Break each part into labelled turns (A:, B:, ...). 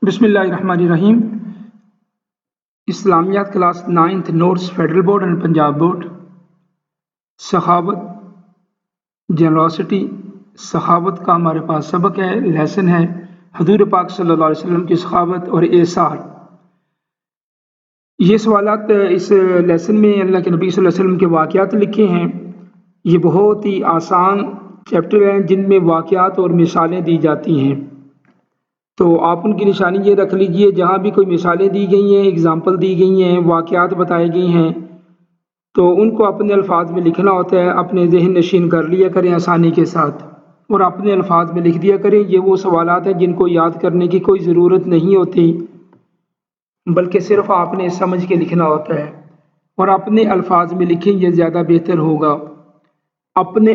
A: بسم اللہ الرحمن الرحیم۔ اسلامیات class 9th notes federal board and Punjab board. سخاوت، جنراسٹی، سخاوت کا ہمارے پاس سبق ہے، لیسن ہے، حضور پاک صلی اللہ علیہ وسلم کی سخاوت اور احسان۔ یہ سوالات اس لیسن میں اللہ کے نبی صلی اللہ علیہ وسلم کے واقعات لکھے ہیں۔ یہ بہت ہی آسان چیپٹر ہیں جن میں واقعات اور مثالیں دی جاتی ہیں، تو آپ ان کی نشانی یہ رکھ لیجئے، جہاں بھی کوئی مثالیں دی گئی ہیں، اگزامپل دی گئی ہیں، واقعات بتائے گئی ہیں، تو ان کو اپنے الفاظ میں لکھنا ہوتا ہے۔ اپنے ذہن نشین کر لیا کریں آسانی کے ساتھ اور اپنے الفاظ میں لکھ دیا کریں۔ یہ وہ سوالات ہیں جن کو یاد کرنے کی کوئی ضرورت نہیں ہوتی، بلکہ صرف آپ نے سمجھ کے لکھنا ہوتا ہے، اور اپنے الفاظ میں لکھیں، یہ زیادہ بہتر ہوگا۔ اپنے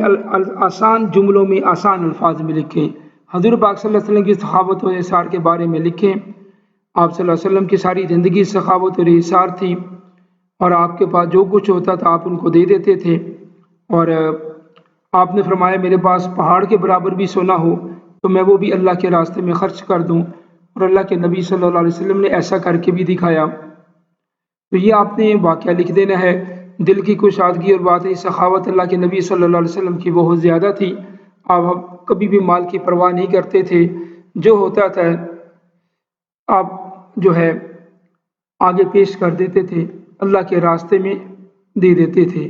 A: آسان جملوں میں آسان الفاظ میں لکھیں۔ حضور پاک صلی اللہ علیہ وسلم کی سخاوت اور احسان کے بارے میں لکھیں۔ آپ صلی اللہ علیہ وسلم کی ساری زندگی سخاوت اور احسان تھی، اور آپ کے پاس جو کچھ ہوتا تھا آپ ان کو دے دیتے تھے، اور آپ نے فرمایا میرے پاس پہاڑ کے برابر بھی سونا ہو تو میں وہ بھی اللہ کے راستے میں خرچ کر دوں، اور اللہ کے نبی صلی اللہ علیہ وسلم نے ایسا کر کے بھی دکھایا۔ تو یہ آپ نے واقعہ لکھ دینا ہے۔ دل کی کشادگی اور باطنی سخاوت اللہ کے نبی صلی اللہ علیہ وسلم کی بہت زیادہ تھی۔ آپ کبھی بھی مال کی پرواہ نہیں کرتے تھے، جو ہوتا تھا آپ جو ہے آگے پیش کر دیتے تھے، اللہ کے راستے میں دے دیتے تھے۔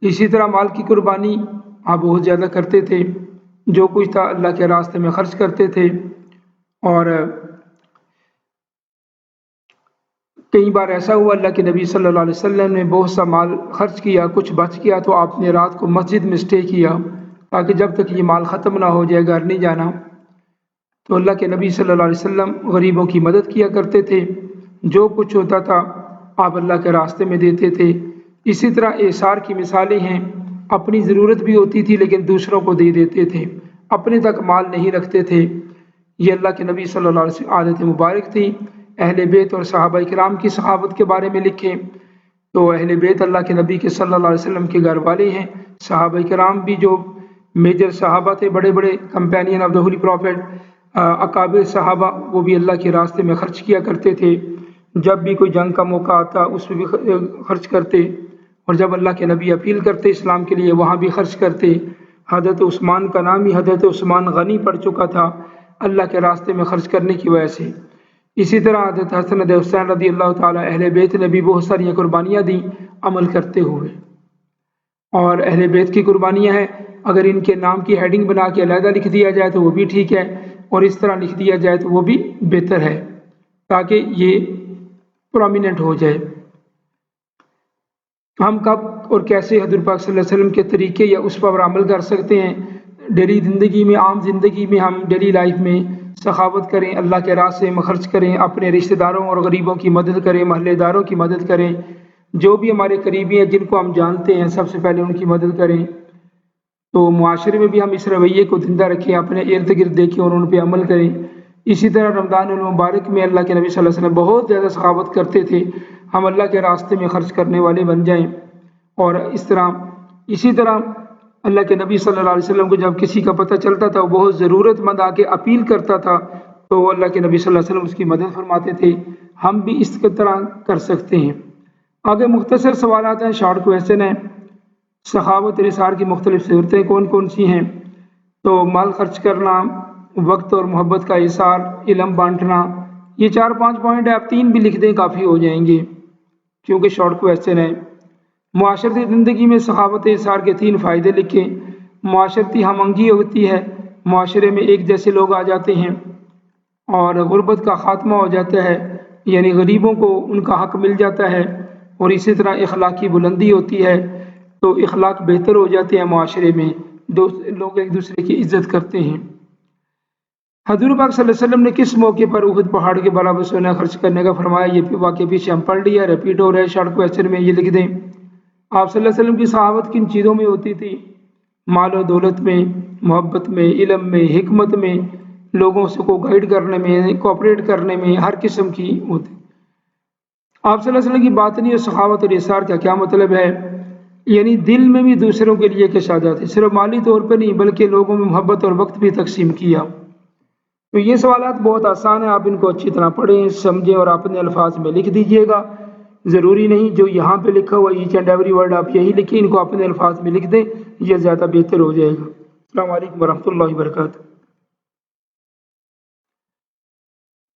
A: اسی طرح مال کی قربانی آپ بہت زیادہ کرتے تھے، جو کچھ تھا اللہ کے راستے میں خرچ کرتے تھے، اور کئی بار ایسا ہوا اللہ کے نبی صلی اللہ علیہ وسلم نے بہت سا مال خرچ کیا، کچھ بچ گیا تو آپ نے رات کو مسجد میں اسٹے کیا تاکہ جب تک یہ مال ختم نہ ہو جائے گھر نہیں جانا۔ تو اللہ کے نبی صلی اللہ علیہ وسلم غریبوں کی مدد کیا کرتے تھے، جو کچھ ہوتا تھا آپ اللہ کے راستے میں دیتے تھے۔ اسی طرح احسار کی مثالیں ہیں، اپنی ضرورت بھی ہوتی تھی لیکن دوسروں کو دے دیتے تھے، اپنے تک مال نہیں رکھتے تھے۔ یہ اللہ کے نبی صلی اللہ علیہ وسلم عادت مبارک تھی۔ اہل بیت اور صحابہ کرام کی سخاوت کے بارے میں لکھیں۔ تو اہل بیت اللہ کے نبی کے صلی اللہ علیہ وسلم کے گھر والے ہیں۔ صحابہ کرام بھی جو میجر صحابہ تھے، بڑے بڑے companion of the holy prophet, اکابر صحابہ، وہ بھی اللہ کے راستے میں خرچ کیا کرتے تھے۔ جب بھی کوئی جنگ کا موقع آتا اس میں بھی خرچ کرتے، اور جب اللہ کے نبی اپیل کرتے اسلام کے لیے وہاں بھی خرچ کرتے۔ حضرت عثمان کا نام ہی حضرت عثمان غنی پڑ چکا تھا اللہ کے راستے میں خرچ کرنے کی وجہ سے۔ اسی طرح حضرت حسن حضرت حسین رضی اللہ تعالیٰ اہل بیت نے بھی بہت ساری قربانیاں دیں عمل کرتے ہوئے، اور اہل بیت کی قربانیاں ہیں، اگر ان کے نام کی ہیڈنگ بنا کے علیحدہ لکھ دیا جائے تو وہ بھی ٹھیک ہے، اور اس طرح لکھ دیا جائے تو وہ بھی بہتر ہے تاکہ یہ پرومیننٹ ہو جائے۔ ہم کب اور کیسے حضور پاک صلی اللہ علیہ وسلم کے طریقے یا اس پر عمل کر سکتے ہیں؟ ڈیلی زندگی میں، عام زندگی میں ہم ڈیلی لائف میں سخاوت کریں، اللہ کے راستے میں خرچ کریں، اپنے رشتہ داروں اور غریبوں کی مدد کریں، محلے داروں کی مدد کریں، جو بھی ہمارے قریبی ہیں جن کو ہم جانتے ہیں سب سے پہلے ان کی مدد کریں۔ تو معاشرے میں بھی ہم اس رویے کو زندہ رکھیں، اپنے ارد گرد دیکھیں اور ان پہ عمل کریں۔ اسی طرح رمضان المبارک میں اللہ کے نبی صلی اللہ علیہ وسلم بہت زیادہ سخاوت کرتے تھے، ہم اللہ کے راستے میں خرچ کرنے والے بن جائیں۔ اور اسی طرح اللہ کے نبی صلی اللہ علیہ وسلم کو جب کسی کا پتہ چلتا تھا وہ بہت ضرورت مند آ کے اپیل کرتا تھا تو اللہ کے نبی صلی اللہ علیہ وسلم اس کی مدد فرماتے تھے۔ ہم بھی اس طرح کر سکتے ہیں۔ آگے مختصر سوالات ہیں، شارٹ کویسچن ہیں۔ سخاوت اور احسان کی مختلف صورتیں کون کون سی ہیں؟ تو مال خرچ کرنا، وقت اور محبت کا احسان، علم بانٹنا، یہ 4-5 پوائنٹ ہے، آپ 3 بھی لکھ دیں کافی ہو جائیں گے کیونکہ شارٹ کویسچن ہے۔ معاشرتی زندگی میں سخاوت احسان کے 3 فائدے لکھیں۔ معاشرتی ہم آہنگی ہوتی ہے، معاشرے میں ایک جیسے لوگ آ جاتے ہیں، اور غربت کا خاتمہ ہو جاتا ہے، یعنی غریبوں کو ان کا حق مل جاتا ہے، اور اسی طرح اخلاقی بلندی ہوتی ہے، تو اخلاق بہتر ہو جاتے ہیں معاشرے میں، لوگ ایک دوسرے کی عزت کرتے ہیں۔ حضور پاک صلی اللہ علیہ وسلم نے کس موقع پر احد پہاڑ کے برابر سونا خرچ کرنے کا فرمایا؟ یہ واقعہ پیچھے ہم پڑھ لیا، ریپیٹ ہو رہا ہے، شارٹ کویسچن میں یہ لکھ دیں۔ آپ صلی اللہ علیہ وسلم کی سخاوت کن چیزوں میں ہوتی تھی؟ مال و دولت میں، محبت میں، علم میں، حکمت میں، لوگوں سے کو گائیڈ کرنے میں، کوآپریٹ کرنے میں، ہر قسم کی ہوتی۔ آپ صلی اللہ علیہ وسلم کی باطنی اور سخاوت اور احسان کا کیا مطلب ہے؟ یعنی دل میں بھی دوسروں کے لیے کشادہ تھی، صرف مالی طور پہ نہیں بلکہ لوگوں میں محبت اور وقت بھی تقسیم کیا۔ تو یہ سوالات بہت آسان ہیں، آپ ان کو اچھی طرح پڑھیں سمجھیں اور اپنے الفاظ میں لکھ دیجئے گا۔ ضروری نہیں جو یہاں پہ لکھا ہوا ایچ اینڈ ایوری ورڈ آپ یہی لکھیں، ان کو اپنے الفاظ میں لکھ دیں، یہ زیادہ بہتر ہو جائے گا۔ السلام علیکم ورحمۃ اللہ وبرکاتہ۔